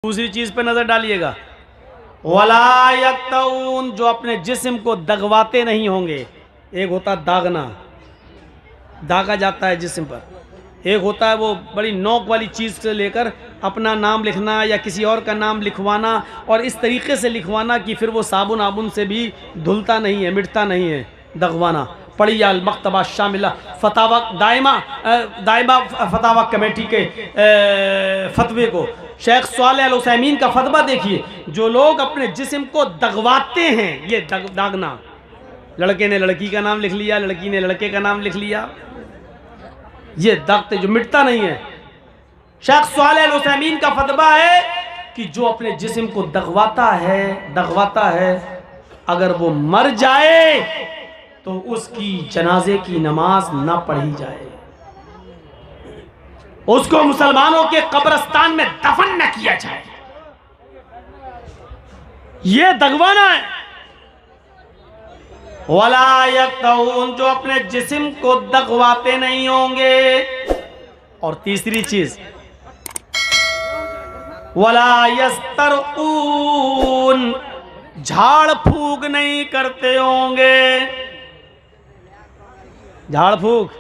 दूसरी चीज पे नजर डालिएगा, वला यक्तऊन, जो अपने जिस्म को दगवाते नहीं होंगे। एक होता दागना, दागा जाता है जिस्म पर, एक होता है वो बड़ी नोक वाली चीज़ से लेकर अपना नाम लिखना या किसी और का नाम लिखवाना, और इस तरीके से लिखवाना कि फिर वो साबुन आबुन से भी धुलता नहीं है, मिटता नहीं है, दगवाना। पढ़िए अल मकतबा शामिला फतावा दायमा फतावा कमेटी के फतवे को, शेख सालेह अल उसैमीन का फतवा देखिए। जो लोग अपने जिस्म को दगवाते हैं, ये दागना, लड़के ने लड़की का नाम लिख लिया, लड़की ने लड़के का नाम लिख लिया, ये दागते जो मिटता नहीं है। शेख सालेह अल उसैमीन का फतवा है कि जो अपने जिस्म को दगवाता है, अगर वो मर जाए तो उसकी जनाजे की नमाज ना पढ़ी जाए, उसको मुसलमानों के कब्रिस्तान में दफन न किया जाए। ये दगवाना है। वला यक्तऊन, जो अपने जिस्म को दगवाते नहीं होंगे। और तीसरी चीज, वला यस्तरऊन, झाड़ फूक नहीं करते होंगे। झाड़ फूक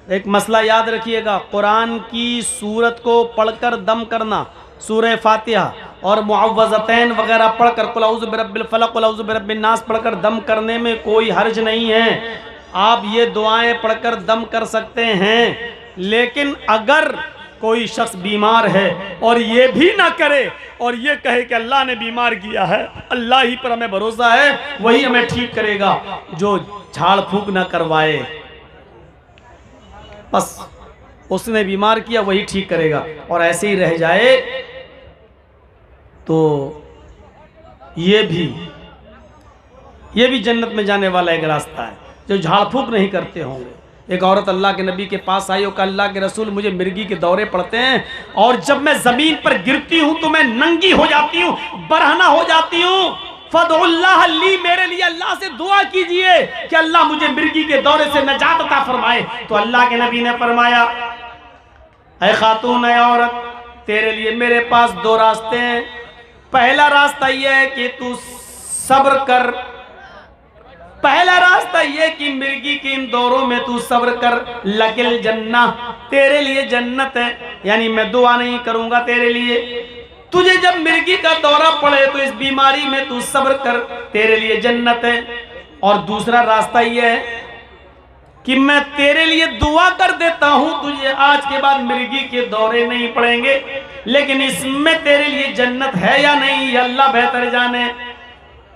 एक मसला याद रखिएगा, कुरान की सूरत को पढ़कर दम करना, सूरह फातिहा और मुअव्वज़तैन वगैरह पढ़कर, कुल औज़ु बिरब्बिल फलक, कुल औज़ु बिरब्बिन नास पढ़कर दम करने में कोई हर्ज नहीं है। आप ये दुआएं पढ़कर दम कर सकते हैं। लेकिन अगर कोई शख्स बीमार है और ये भी ना करे और ये कहे कि अल्लाह ने बीमार किया है, अल्लाह ही पर हमें भरोसा है, वही हमें ठीक करेगा, जो झाड़ फूक ना करवाए, बस उसने बीमार किया वही ठीक करेगा, और ऐसे ही रह जाए तो ये भी जन्नत में जाने वाला एक रास्ता है, जो झाड़ फूक नहीं करते होंगे। एक औरत अल्लाह के नबी के पास आई और कहा, अल्लाह के रसूल, मुझे मिर्गी के दौरे पड़ते हैं और जब मैं जमीन पर गिरती हूं तो मैं नंगी हो जाती हूं, बरहना हो जाती हूं, फदउल्लाह ली, मेरे लिए अल्लाह से दुआ कीजिए कि अल्लाह मुझे मिर्गी के दौरे से नजात अता फरमाए। तो अल्लाह के नबी ने फरमाया, ऐ खातून, ऐ औरत, तेरे लिए मेरे पास दो रास्ते हैं। पहला रास्ता यह है कि तू सब्र कर, पहला रास्ता यह कि मिर्गी के इन दौरों में तू सब्र कर, लकिल जन्ना, तेरे लिए जन्नत है, यानी मैं दुआ नहीं करूंगा तेरे लिए। तुझे जब मिर्गी का दौरा पड़े तो इस बीमारी में तू सब्र कर, तेरे लिए जन्नत है। और दूसरा रास्ता यह है कि मैं तेरे लिए दुआ कर देता हूं, तुझे आज के बाद मिर्गी के दौरे नहीं पड़ेंगे, लेकिन इसमें तेरे लिए जन्नत है या नहीं, ये अल्लाह बेहतर जाने,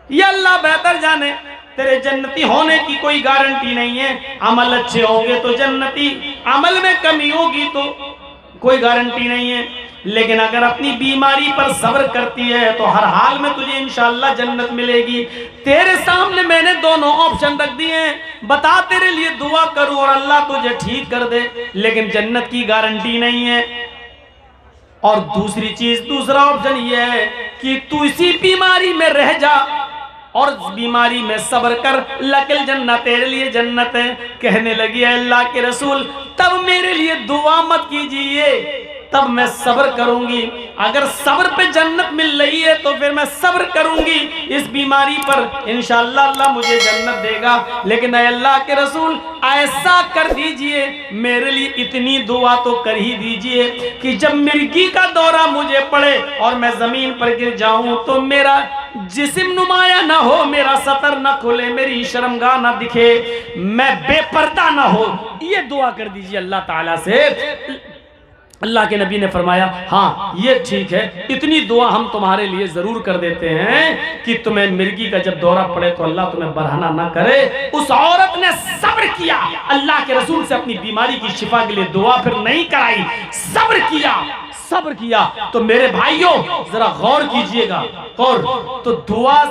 ये अल्लाह बेहतर जाने। तेरे जन्नती होने की कोई गारंटी नहीं है। अमल अच्छे होंगे तो जन्नती, अमल में कमी होगी तो कोई गारंटी नहीं है। लेकिन अगर अपनी बीमारी पर सब्र करती है तो हर हाल में तुझे इंशाअल्लाह जन्नत मिलेगी। तेरे सामने मैंने दोनों ऑप्शन रख दिए हैं, बता तेरे लिए दुआ करूं और अल्लाह तुझे ठीक कर दे, लेकिन जन्नत की गारंटी नहीं है। और दूसरी चीज, दूसरा ऑप्शन यह है कि तू इसी बीमारी में रह जा और बीमारी में सब्र कर, लकिल जन्नत, तेरे लिए जन्नत है। कहने लगी, अल्लाह के रसूल, तब मेरे लिए दुआ मत कीजिए, तब मैं सब्र करूंगी। अगर सब्र पे जन्नत मिल रही है तो फिर मैं सब्र करूंगी इस बीमारी पर, इंशाअल्लाह अल्लाह मुझे जन्नत देगा। लेकिन अल्लाह के रसूल, ऐसा कर दीजिए, मेरे लिए इतनी दुआ तो कर ही दीजिए कि जब मिर्गी का दौरा मुझे पड़े और मैं जमीन पर गिर जाऊं तो मेरा जिस्म नुमाया ना हो, मेरा सतर ना खुले, मेरी शर्मगाह ना दिखे, मैं बेपर्दा ना हो। ये दुआ कर दीजिए अल्लाह ताला से। अल्लाह के नबी ने फरमाया, हाँ ये ठीक है, इतनी दुआ हम तुम्हारे लिए जरूर कर देते हैं कि तुम्हें मिर्गी का जब दौरा पड़े तो अल्लाह तुम्हें बरहना ना करे। उस औरत ने सब्र किया, अल्लाह के रसूल से अपनी बीमारी की शिफा के लिए दुआ फिर नहीं कराई, सब्र किया। तो मेरे भाइयों जरा गौर कीजिएगा, और तो दुआ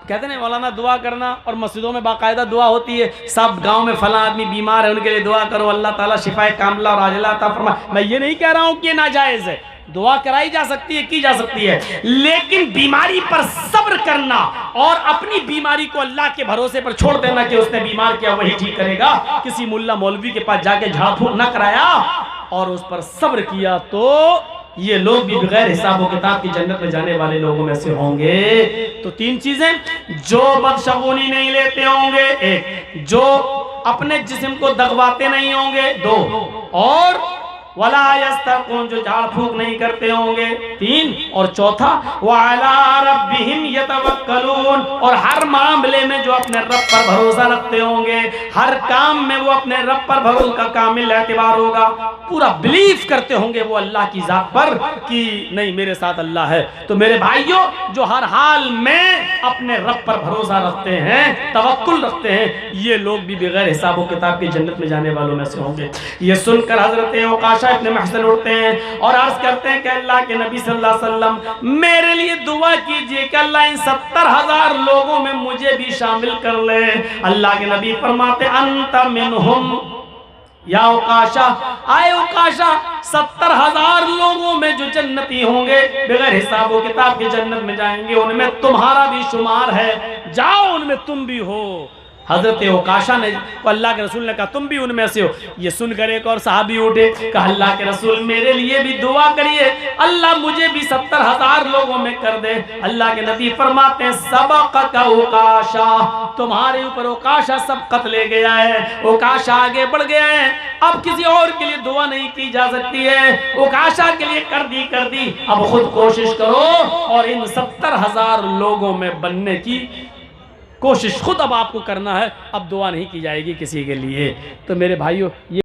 कहते हैं मौलाना, दुआ करना, और मस्जिदों में बाकायदा दुआ होती है, सब गांव में फला आदमी बीमार है उनके लिए दुआ करो, अल्लाह ताला शिफाए कामिला और आजिला अता फरमाए। मैं ये नहीं कह रहा हूं कि ये नाजायज है, दुआ कराई जा सकती है, की जा सकती है, लेकिन बीमारी पर सब्र करना और अपनी बीमारी को अल्लाह के भरोसे पर छोड़ देना कि उसने बीमार किया वही ठीक करेगा, किसी मुल्ला मौलवी के पास जाके झाड़ फूक न कराया और उस पर सब्र किया तो ये लोग भी बगैर हिसाब किताब की जन्नत में जाने वाले लोगों में से होंगे। तो तीन चीजें, जो बदशगुनी नहीं लेते होंगे, एक, जो अपने जिस्म को दगवाते नहीं होंगे, दो, और वला यस्तरकून, जो झाड़ फूक नहीं करते होंगे, तीन, और चौथा वअला रब्बिहिम यतवक्कलून, और हर मामले में जो अपने रब पर भरोसा रखते होंगे, हर काम में वो अपने रब पर भरोसा का कामिल एतबार होगा, पूरा बिलीव करते होंगे वो अल्लाह की जात पर कि नहीं मेरे साथ अल्लाह है। तो मेरे भाइयों, जो हर हाल में अपने रब पर भरोसा रखते हैं, तवक्कुल रखते हैं, ये लोग भी बगैर हिसाब किताब की जन्नत में जाने वालों में से होंगे। ये सुनकर हजरत औकाशा इब्न महसन उठते हैं और अर्ज करते हैं कि अल्लाह के नबी सल्लल्लाहु अलैहि वसल्लम, मेरे लिए दुआ कीजिए कि अल्लाह इन 70,000 लोगों में मुझे भी शामिल कर ले। अल्लाह के नबी फरमाते अंत मिनहुम या औकाशा, आए औकाशा, 70,000 लोगों में जो जन्नती होंगे, बगैर हिसाब किताब के जन्नत में जाएंगे, उनमें तुम्हारा भी शुमार है, जाओ उनमें तुम भी हो। हजरत औकाशा ने, अल्लाह के रसूल ने कहा तुम भी उनमें से हो। ये सुनकर एक और सहाबी उठे, कहा अल्लाह के रसूल मेरे लिए भी दुआ करिए, अल्लाह मुझे भी 70,000 लोगों में कर दे। अल्लाह के नबी फरमाते हैं सबक़क औकाशा, तुम्हारे ऊपर औकाशा सबकत ले गया है, औकाशा आगे बढ़ गया है, अब किसी और के लिए दुआ नहीं की जा सकती है, औकाशा के लिए कर दी। अब खुद कोशिश करो और इन 70,000 लोगों में बनने की कोशिश खुद अब आपको करना है। अब दुआ नहीं की जाएगी किसी के लिए। तो मेरे भाइयों, ये